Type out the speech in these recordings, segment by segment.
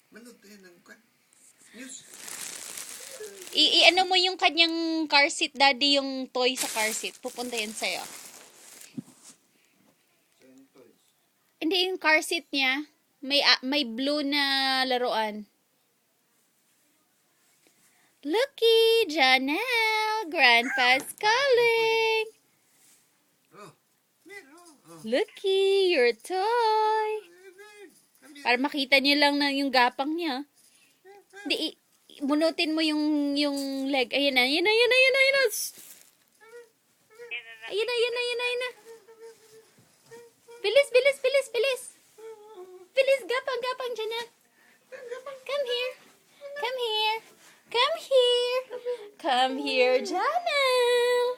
Manood tayo ng news. Ano mo yung kanyang car seat, daddy, yung toy sa car seat. Pupunta yan sa'yo. Hindi, yung car seat niya. May blue na laruan. Looky, Janelle, Grandpa's calling. Oh. Oh. Looky, your toy. Para makita niyo lang na yung gapang niya. Hindi, bunutin mo yung leg. Ayan na, ayan na, ayan na, ayan na, ayan na. Ayan na, ayan na, ayan na, ayan na. Bilis, bilis, bilis, bilis. Bilis, gapang, gapang, Janelle. Come here. Come here. Come here. Come here, Janelle.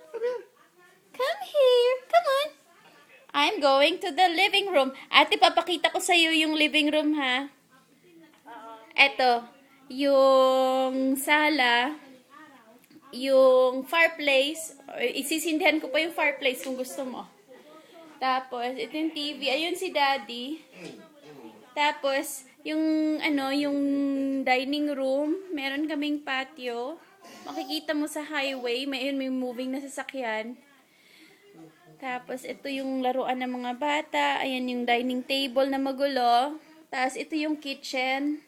Come here. Come on. I'm going to the living room. Ate, papakita ko sa'yo yung living room, ha? Eto, yung sala, yung fireplace. Isisindihan ko pa yung fireplace kung gusto mo. Tapos, ito yung TV. Ayun si Daddy. Tapos, yung dining room, meron kaming patio. Makikita mo sa highway, may moving na sasakyan. Tapos, ito yung laruan ng mga bata. Ayan yung dining table na magulo. Tapos, ito yung kitchen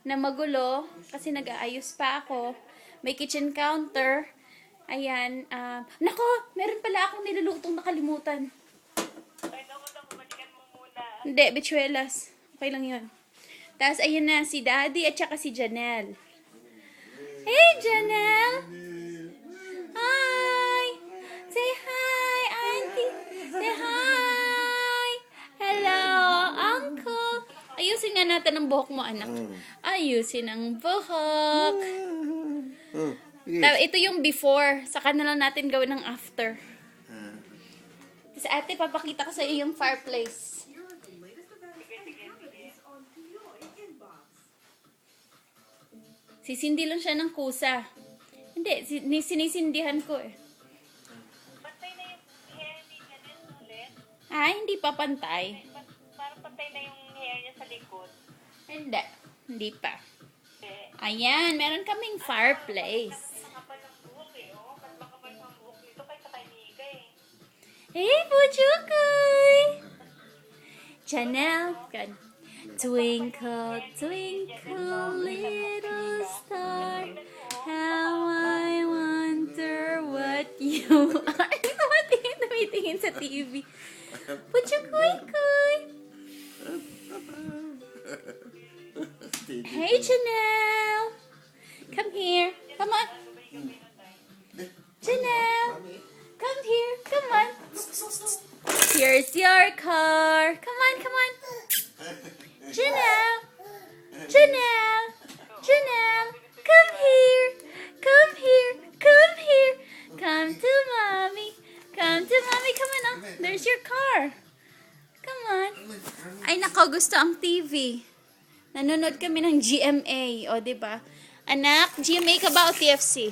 na magulo. Kasi nag-aayos pa ako. May kitchen counter. Ayan. Nako, meron pala akong nilulutong nakalimutan. Hindi, bichuelas. Okay lang yun. Tapos, ayun na, si Daddy at saka si Janelle. Hey, Janelle! Hi! Say hi, Auntie! Say hi! Hello, Uncle! Ayusin nga natin ang buhok mo, anak. Ayusin ang buhok. Ito yung before. Saka na lang natin gawin ng after. Tapos, ate, papakita ko sa iyo yung fireplace. Sisindi lang siya ng kusa. Hindi, sinisindihan ko eh. Pantay na yung hair ni Janelle ulit. Hindi pa pantay. Parang pantay na yung hair niya sa likod. Hindi pa. Eh, Ayan, meron kaming fireplace. makapal ang buhok eh. Oh, mas makapal ang buhok nito kaysa kay Nika eh. Hey, Puchukoy! Janelle, good. Twinkle, twinkle, little star, how I wonder what you are. Tumitingin sa TV. Puchukoy-koy! Hey, Janelle! Come here. Come on. Janelle! Come here. Come on. Here's your car. Come on, come on. Janelle! Janelle! Janelle! Come here! Come here! Come here! Come to mommy! Come to mommy! Come on, oh. There's your car. Come on. Ay, nako, gusto ang TV. Nanonood kami ng GMA. O, diba? Anak, GMA ka ba o TFC?